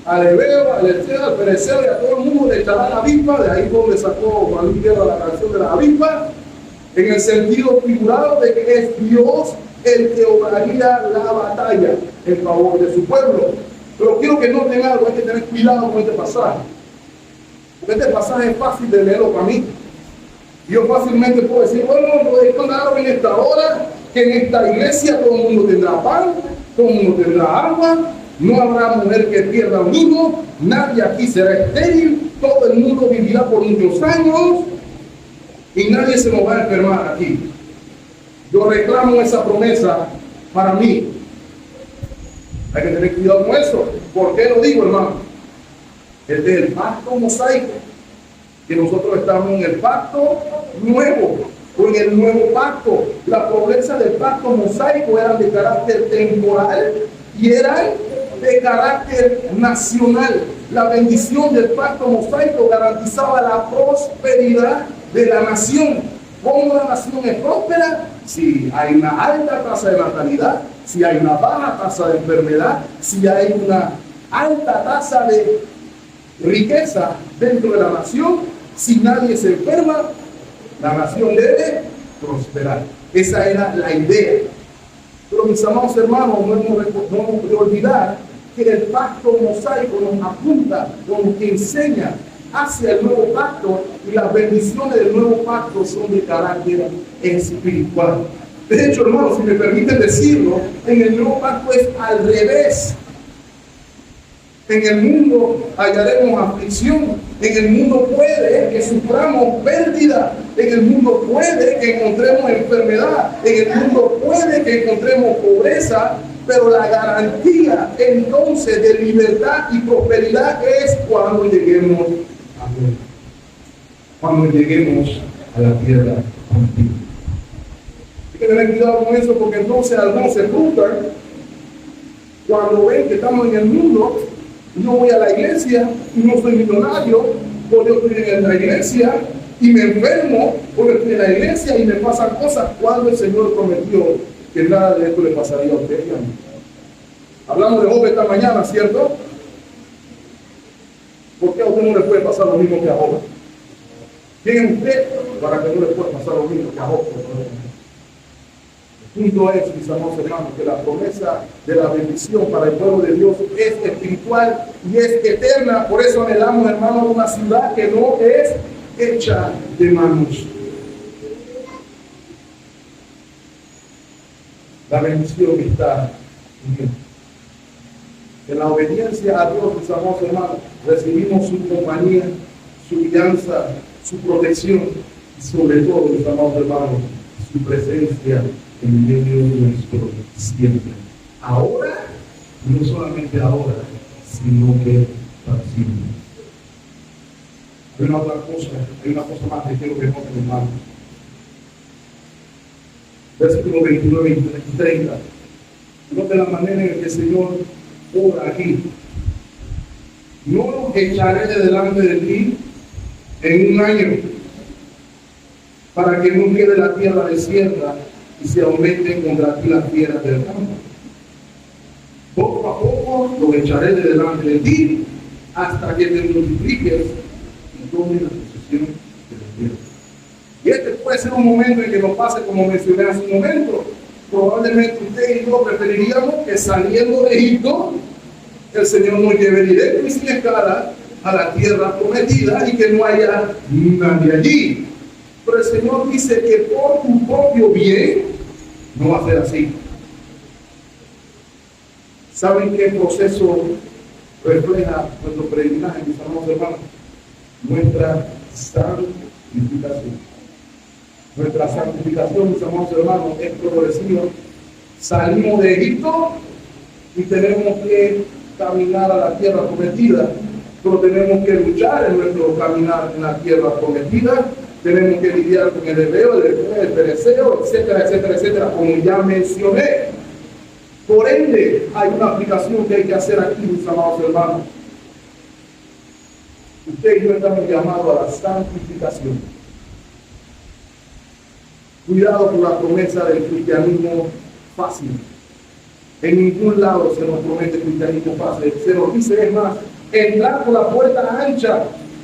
al hebreo, al eteo, al pereceo y a todo el mundo le echará la avispa. De ahí donde sacó Juan Luis Guerra la canción de la avispa, en el sentido figurado de que es Dios el que obraría la batalla en favor de su pueblo. Pero quiero que noten algo, hay que tener cuidado con este pasaje. Porque este pasaje es fácil de leerlo para mí. Yo fácilmente puedo decir, bueno, esto claro en esta hora, que en esta iglesia todo el mundo tendrá pan, todo el mundo tendrá agua, no habrá mujer que pierda un hijo, nadie aquí será estéril, todo el mundo vivirá por muchos años y nadie se nos va a enfermar aquí. Yo reclamo esa promesa para mí. Hay que tener cuidado con eso. ¿Por qué lo digo, hermano? Es del pacto mosaico, que nosotros estamos en el pacto nuevo, o en el nuevo pacto. La promesa del pacto mosaico era de carácter temporal y eran de carácter nacional. La bendición del pacto mosaico garantizaba la prosperidad de la nación. ¿Cómo la nación es próspera? Si hay una alta tasa de natalidad, si hay una baja tasa de enfermedad, si hay una alta tasa de riqueza dentro de la nación, si nadie se enferma, la nación debe prosperar. Esa era la idea. Pero mis amados hermanos, no hemos de olvidar que el pacto mosaico nos apunta, nos enseña hacia el nuevo pacto, y las bendiciones del nuevo pacto son de carácter espiritual. De hecho, hermanos, si me permiten decirlo, en el nuevo pacto es al revés. En el mundo hallaremos aflicción, en el mundo puede que suframos pérdida, en el mundo puede que encontremos enfermedad, en el mundo puede que encontremos pobreza, pero la garantía entonces de libertad y prosperidad es cuando lleguemos a Dios, cuando lleguemos a la tierra antigua. Hay que tener cuidado con eso, porque entonces algunos se frustran cuando ven que estamos en el mundo. Yo voy a la iglesia y no soy millonario, porque yo estoy en la iglesia y me enfermo, porque estoy en la iglesia y me pasan cosas, cuando el Señor prometió que nada de esto le pasaría a usted. Hablamos de Job esta mañana, ¿cierto? ¿Por qué a usted no le puede pasar lo mismo que a Job? ¿Quién es usted para que no le pueda pasar lo mismo que a Job? El punto es, mis amados hermanos, que la promesa de la bendición para el pueblo de Dios es espiritual y es eterna. Por eso anhelamos, hermanos, una ciudad que no es hecha de manos. La bendición está en Dios. En la obediencia a Dios, mis amados hermanos, recibimos su compañía, su guianza, su protección y sobre todo, mis amados hermanos, su presencia en medio nuestro siempre. Ahora, no solamente ahora, sino que para siempre. Hay una otra cosa, hay una cosa más que quiero que noten, hermanos. Versículo 29 y 30. Noten la manera en que el Señor obra aquí. No echaré de delante de ti en un año, para que no quede la tierra desierta y se aumenten contra ti las fieras del campo. Poco a poco lo echaré de delante de ti hasta que te multipliques y tomes la posesión de la tierra. Y este puede ser un momento en que nos pase como mencioné hace un momento. Probablemente usted y yo preferiríamos que saliendo de Egipto el Señor nos lleve directo y sin escala a la tierra prometida y que no haya nadie allí. Pero el Señor dice que por tu propio bien no va a ser así. ¿Saben qué proceso refleja nuestro peregrinaje, mis amados hermanos? Nuestra santificación. Nuestra santificación, mis amados hermanos, es progresiva. Salimos de Egipto y tenemos que caminar a la tierra prometida, pero tenemos que luchar en nuestro caminar en la tierra prometida. Tenemos que lidiar con el hebreo, el pereceo, etcétera, etcétera, etcétera, como ya mencioné. Por ende, hay una aplicación que hay que hacer aquí, mis amados hermanos. Usted y yo estamos llamados a la santificación. Cuidado con la promesa del cristianismo fácil. En ningún lado se nos promete cristianismo fácil. Se nos dice, es más, entrar por la puerta ancha,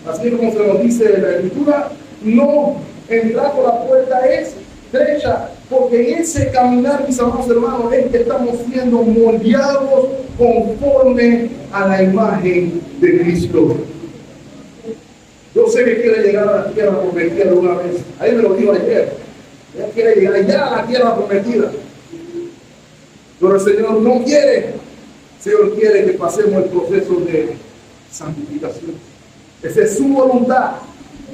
así como se nos dice en la Escritura. No, entrar por la puerta es estrecha, porque en ese caminar, mis amados hermanos, es que estamos siendo moldeados conforme a la imagen de Cristo. sé que quiere llegar a la tierra prometida de una vez. Ahí me lo dijo ayer. Ella quiere llegar ya a la tierra prometida. Pero el Señor no quiere. El Señor quiere que pasemos el proceso de santificación. Esa es su voluntad.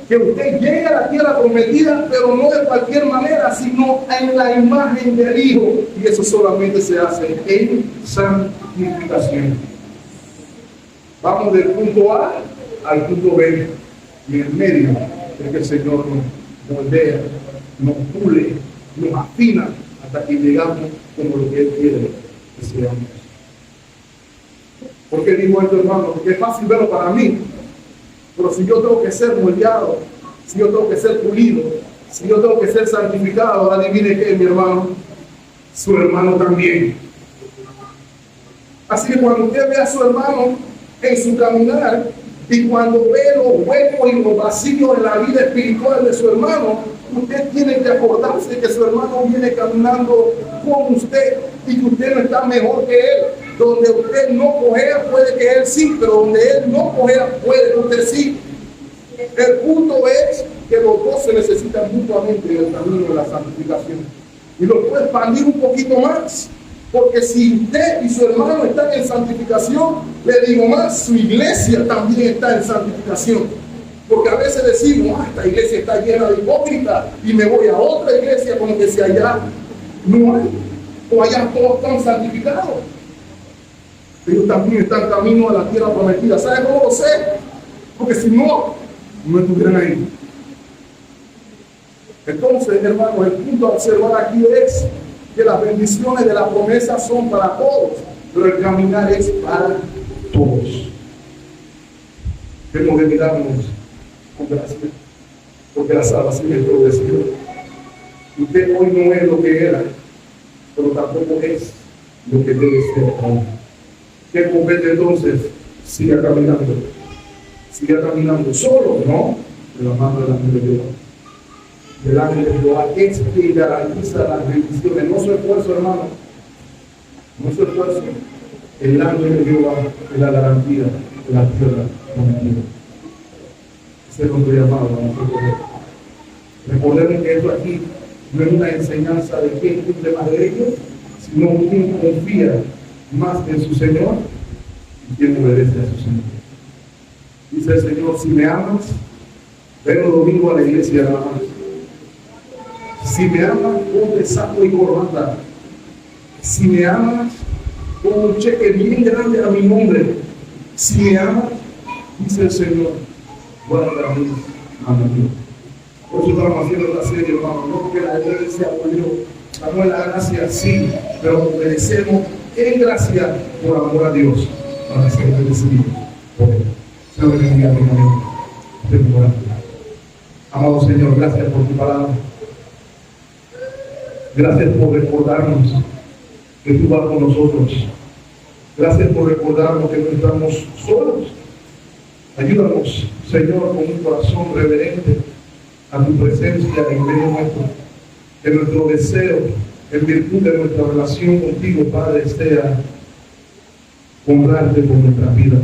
Que usted llegue a la tierra prometida, pero no de cualquier manera, sino en la imagen del Hijo. Y eso solamente se hace en santificación. Vamos del punto A al punto B. Y en el medio es que el Señor nos moldea, nos pule, nos afina hasta que llegamos como lo que Él quiere que seamos. ¿Por qué digo esto, hermano? Porque es fácil verlo para mí. Pero si yo tengo que ser moldeado, si yo tengo que ser pulido, si yo tengo que ser santificado, adivine qué, mi hermano, su hermano también. Así que cuando usted ve a su hermano en su caminar, y cuando ve los huecos y los vacíos en la vida espiritual de su hermano, usted tiene que acordarse que su hermano viene caminando con usted y que usted no está mejor que él. Donde usted no cojea, puede que él sí, pero donde él no cojea, puede que usted sí. El punto es que los dos se necesitan mutuamente en el camino de la santificación. Y lo puedo expandir un poquito más, porque si usted y su hermano están en santificación, le digo más, su iglesia también está en santificación. Porque a veces decimos, esta iglesia está llena de hipócritas y me voy a otra iglesia como que si allá no hay, o allá todos están santificados. Ellos también están camino a la tierra prometida. ¿Sabe cómo lo sé? Porque si no, no estuvieran ahí. Entonces, hermanos, el punto a observar aquí es que las bendiciones de la promesa son para todos, pero el caminar es para todos. Debemos de mirarnos con gracia, porque la salvación es progresiva. Usted hoy no es lo que era, pero tampoco es lo que debe ser hoy. ¿Qué compete entonces? Siga caminando solo, ¿no? De la mano del ángel de Jehová. El ángel de Jehová es quien garantiza las bendiciones, no su esfuerzo, hermano, no su esfuerzo. El ángel de Jehová es la garantía de la tierra prometida. Ese es nuestro llamado a nosotros. Recordemos que esto aquí no es una enseñanza de quién cumple más derechos, sino quien confía más en su Señor y quien obedece a su Señor. Dice el Señor, si me amas, ven los domingos a la iglesia nada más. Si me amas, ponte saco y corbata. Si me amas, pon un cheque bien grande a mi nombre. Si me amas, dice el Señor, guarda mis mandamientos. Por eso estamos haciendo esta serie, hermano. No porque la iglesia volvió. Damos la gracia, sí, pero obedecemos en gracia por amor a Dios, para ser bendecidos por Él. Se lo bendiga, mi hermano. Amado Señor, gracias por tu palabra. Gracias por recordarnos que tú vas con nosotros. Gracias por recordarnos que no estamos solos. Ayúdanos, Señor, con un corazón reverente a tu presencia en medio nuestro. Que nuestro deseo, en virtud de nuestra relación contigo, Padre, sea honrarte con nuestras vidas.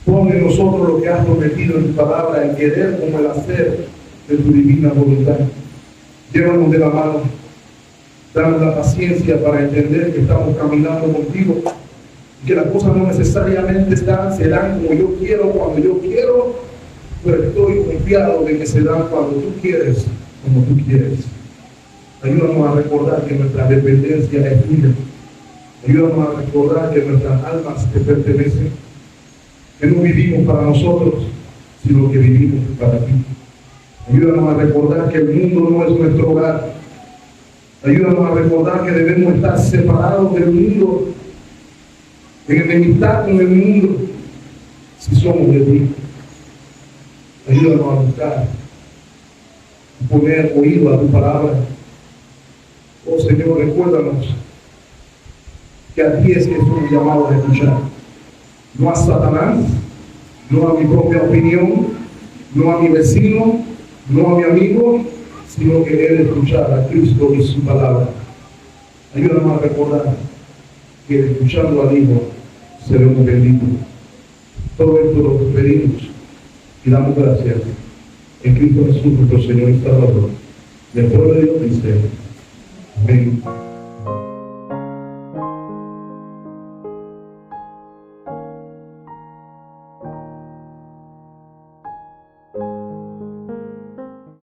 Pon en nosotros lo que has prometido en tu palabra, el querer como el hacer de tu divina voluntad. Llévanos de la mano, danos la paciencia para entender que estamos caminando contigo y que las cosas no necesariamente serán como yo quiero, cuando yo quiero, pero estoy confiado de que se dan cuando tú quieres, como tú quieres. Ayúdanos a recordar que nuestra dependencia es tuya. Ayúdanos a recordar que nuestras almas te pertenecen, que no vivimos para nosotros, sino que vivimos para ti. Ayúdanos a recordar que el mundo no es nuestro hogar. Ayúdanos a recordar que debemos estar separados del mundo, en enemistad con el mundo, si somos de ti. Ayúdanos a buscar, a poner oído a tu palabra. Oh Señor, recuérdanos que a ti es que somos llamados a escuchar. No a Satanás, no a mi propia opinión, no a mi vecino, no a mi amigo, sino querer escuchar a Cristo y su palabra. Ayúdanos a recordar que escuchando al Hijo seremos benditos. Todo esto lo pedimos y damos gracias en Cristo Jesús, nuestro Señor y Salvador. El pueblo de Dios dice, amén.